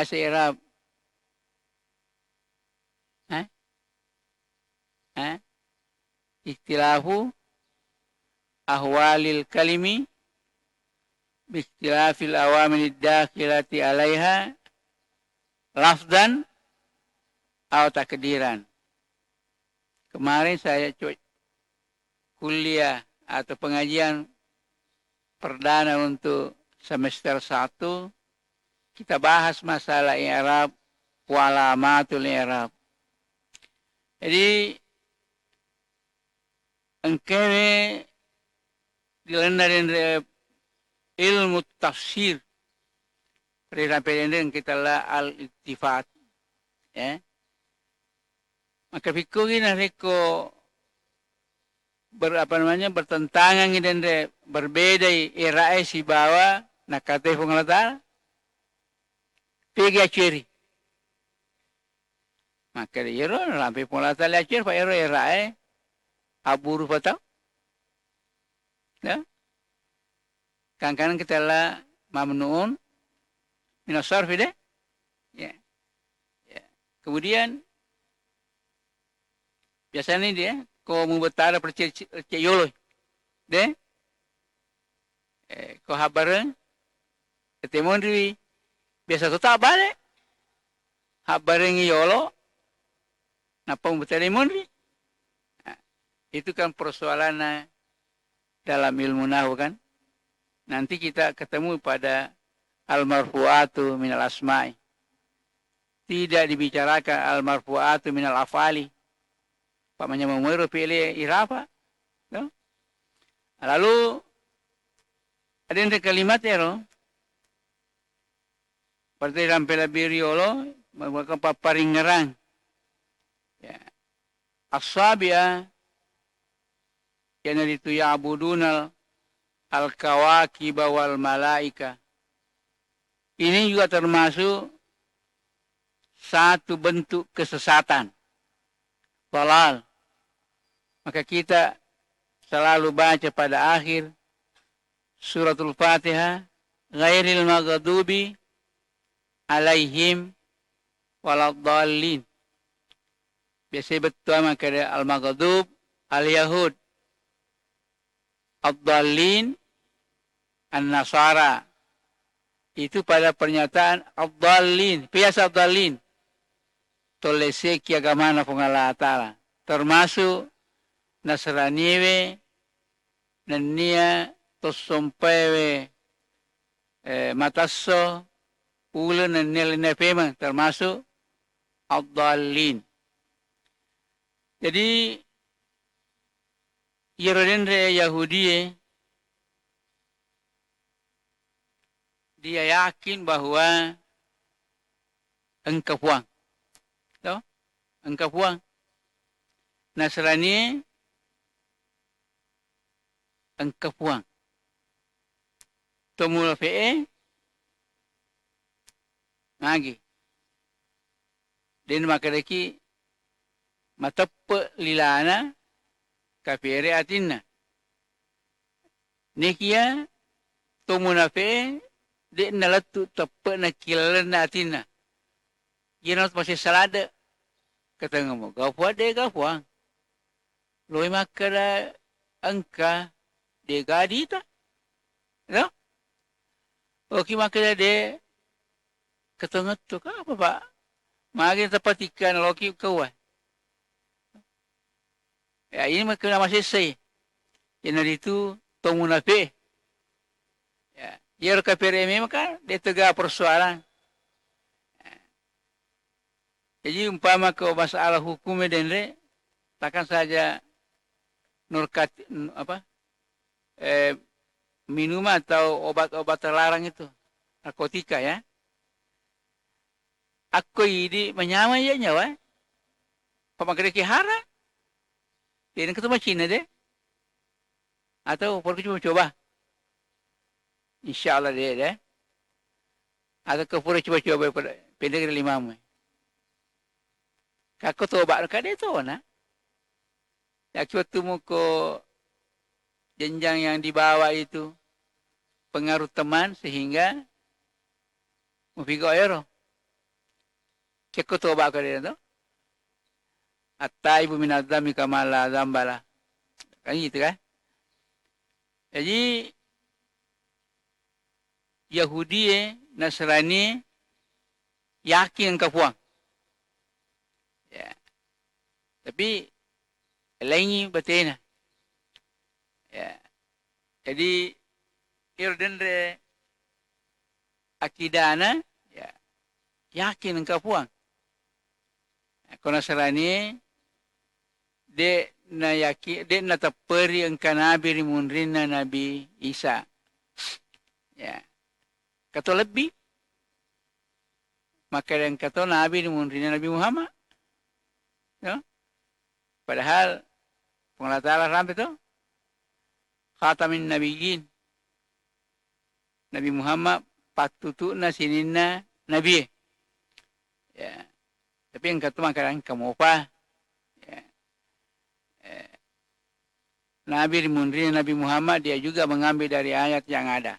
bahasa Arab. Hah? Hah? Ikhtilafu ahwalil kalimi biikhtilafil awamil dakhilati alaiha lafdan atau takdiran. Kemarin saya kuliah atau pengajian perdana untuk semester 1, kita bahas masalah i'rab wa alamatul i'rab. Jadi engkau dilendarin ilmu tafsir sampai kita lah al-ittifat, ya. Maka fikir ini reko bertentangan dan berbeda irae si bawa nak kata pengelata pergi aceri. Maka dia sampai pengelata aceri pak irae aburu patau, ya. Kadang-kadang kita lah mamnuun minasarf deh, ya. Kemudian biasanya dia kau membatara percayolo deh, kau habaran ketemuan diri biasa tu tak balik habaran yolo napa membatara mondri. Itu kan persoalan dalam ilmu nahwu kan. Nanti kita ketemu pada al-marfu'atu minal asma'i. Tidak dibicarakan al-marfu'atu minal afali. Pamannya memuiru pilih irafa. No? Lalu ada yang kalimat ya loh. Seperti sampai labiriolo melakukan paparing ngerang. Ya. As-sabi'ah yang itu ya'budunal al-kawakib wal malaika. Ini juga termasuk satu bentuk kesesatan. Dalal. Maka kita selalu baca pada akhir suratul Fatihah, ghairil maghdubi alaihim waladdallin. Biasanya betul maka ada al-maghdub, al-yahud, ad-dallin, an-nasara. Itu pada pernyataan ad-dallin, biasa ad-dallin. Toleseki agama na Allah Ta'ala. Termasuk Nasraniwe, nania, tosompewe, matasso, ulo naniel nefema, termasuk ad-dallin. Jadi, Yerodendre Yahudi, dia yakin bahwa engkau puang. Tahu? Engkau puang. Nasrani, engkau puang. Tomul fe'e, lagi. Dan makareki, matappe lilana, kafire atinna. Nikia, tomuna fe'e, di nalatu tepe na kilala na atinna. Yan masih salada. Kata mo, gapuan de gapuan. Loy makara angka de gadita. No? Oki makara de katangat to ka apa pak? Magi tapatikan loki kawan. Ya ini makara masih say. Yan itu tomunafe. Ya, yer KPRM maka dia tegak persoalan. Jadi umpama ke masalah hukumnya denre, takkan saja nurkat minuman atau obat-obat terlarang itu, narkotika ya. Aku ini menyamai ya nyawa, pemakai kihara, dia ketemu Cina deh, atau pergi coba, insya Allah dia deh, atau ke pura coba-coba pendek dari 5. Kako tobat ka dito na. Yaktu temu ko jenjang yang dibawa itu pengaruh teman sehingga mufigo ero. Cek toba ka dia tu. At-taibu min adz-dzambi kama la dzambala. Kan gitu kan? Jadi Yahudi Nasrani yakin kapuang. Ya. Tapi lainnya betina. Ya. Jadi irdendre akidana ya yakin kapuang. Kau Nasrani de na yakin de na taperi engka nabi rimunrina Nabi Isa. Ya. Kata lebih maka yang kata Nabi rimunrina Nabi Muhammad. Ya. Padahal Allah Ta'ala sampai tu khatamin nabiyyin. Nabi Muhammad patutuna sinina Nabi. Ya. Tapi yang kata makanan kamu apa? Ya. Nabi rimunrina Nabi Muhammad dia juga mengambil dari ayat yang ada.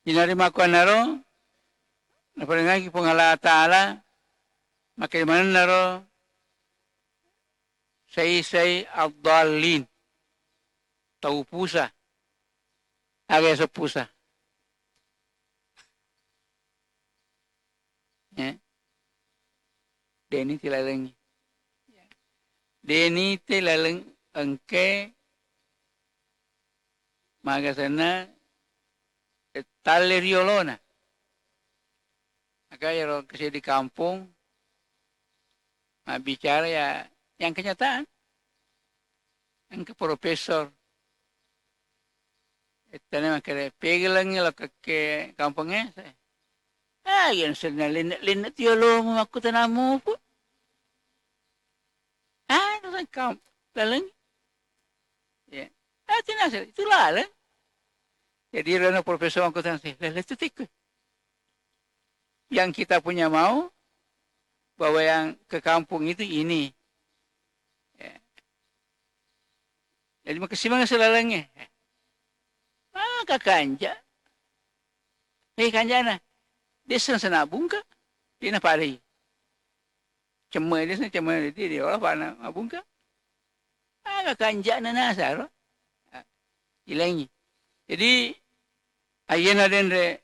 Inari makuan naro, naparingaki pong Allah Ta'ala, makaimanan naro, say abdallin, tau pusa, agay sa pusa. Deni tilalang. Deni tilalang angke, magasana, taleriolona. Maka ya kasi di kampung, bicara ya yang kenyataan. Yang ke profesor. Ito naman kaya pegilang nila ke kampungnya. Yan sir na linat yolo mo makutan mo po. Ano sa kamp? Lalang. Ya. Tinasal. Itu lalang. Jadi rana profesor aku tanya, lalu itu tikus. Yang kita punya mau, bahwa yang ke kampung itu ini. Ya. Jadi makasimangan selalangnya. Kakanja. Kanja na. Dia senabung ka. Dia na pari. Cemai dia cemai dia orang pana abung ka. Kakanja na nasar. Ilangnya. Jadi ayana denre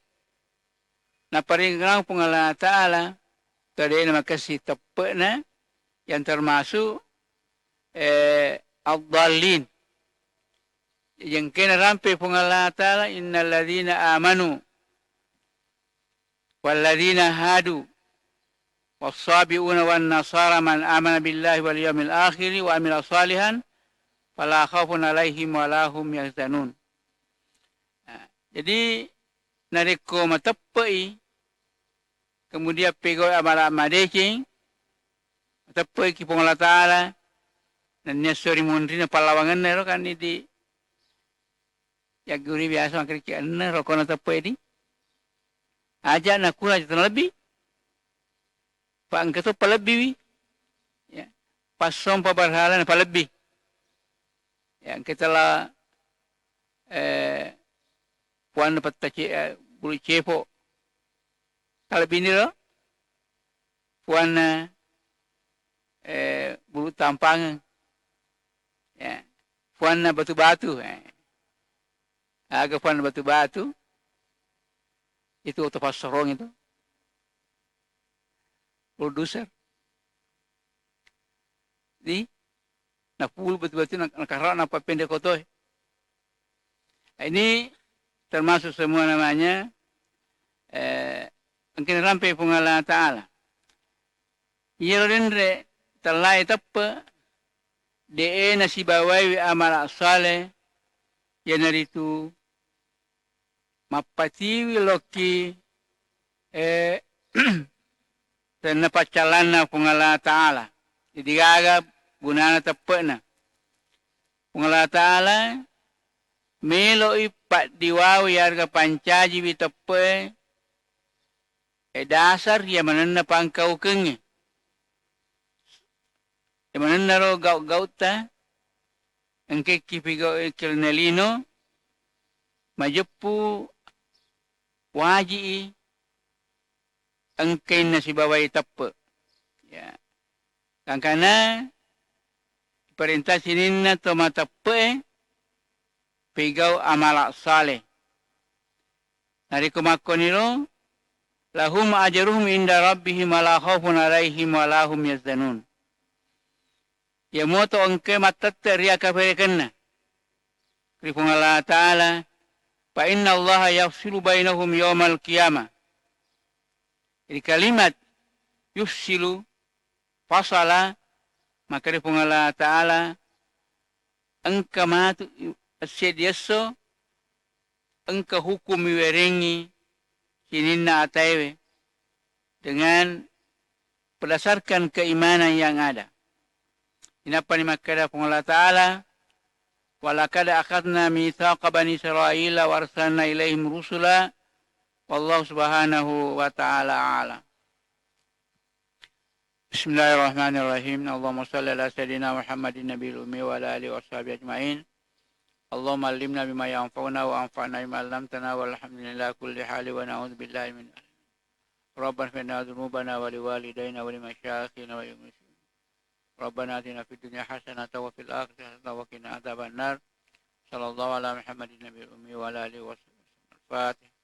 na paringgang pengalah Ta'ala tadi na makasih tepat na yang termasuk abdallin yang kena rampai pengalah Ta'ala innal ladzina amanu wal ladzina hadu was-sabiuna wan nasara man amana billahi wal yawmil akhir wa amila salihan fala khaufun alaihim wa lahum yahzanun. Jadi nareko matapai kemudian pegawai amara madecing matapai ki pengolah Ta'ala dan nyasori mundrina palawangan nero kan di ya guri biasa makri ki anna roko matapai di aja nak kula jatan lebih pak angkato palebih ya pasom pabarhalan palebih ya kita lah puan dapat bulu cepo. Kalau bini lo, puan bulu tampang, ya, puan batu-batu, agak puan batu-batu, itu auto pasorong itu, produser, di, nak pul batu-batu nak karak nak pendek kotor. Ini termasuk semua namanya mungkin rampai pengalah Ta'ala. Yelrenre talai tappa de nasibawai amal saleh yanaritu mapatiwi loki dan napacalana pengalah Ta'ala. Jadi gaga gunana tappa na. Pengalah Ta'ala melo ipat diwawi harga pancaji bitape dasar ya mananna pangkau kenge ya mananna ro gauta engke kipigo kelnelino majepu waji engkain na si bawai tappe. Ya. Kangkana perintah sininna to matappe pigau amalak saleh. Nari kumakoniro lahum ajruhum inda rabbihim wala khaufun alaihim wala hum yazdanun. Ya moto engke matatte ria kaferekenna. Krifung Allah Ta'ala fa inna Allah yafsilu bainahum yawmal qiyamah. Jadi kalimat yufsilu fasala maka krifung Allah Ta'ala engka matu asediaso engka hukum wiwerengi sininna ataiwe dengan berdasarkan keimanan yang ada. Inapa ni makada Allah Ta'ala walakad akhadna mithaqa bani Israila wa arsalna ilaihim rusula wallahu subhanahu wa ta'ala a'lam. Bismillahirrahmanirrahim. Allahumma salli ala sayyidina Muhammadin nabiyil ummi wa ala alihi washabihi ajma'in. Allahumma allimna bima yanfa'una wa anfa'na bima 'allamtana walhamdulillahi kulli hali wa na'udzu billahi min Rabbana inna dzunubana wa liwalidayna wa limasyayikhina wa lil muslimin. Rabbana atina fid dunya hasanatan wa fil akhirati hasanatan wa qina adzabannar. Sallallahu ala Muhammadin nabiyil ummi wa ala alihi washabihi. Al-Fatihah.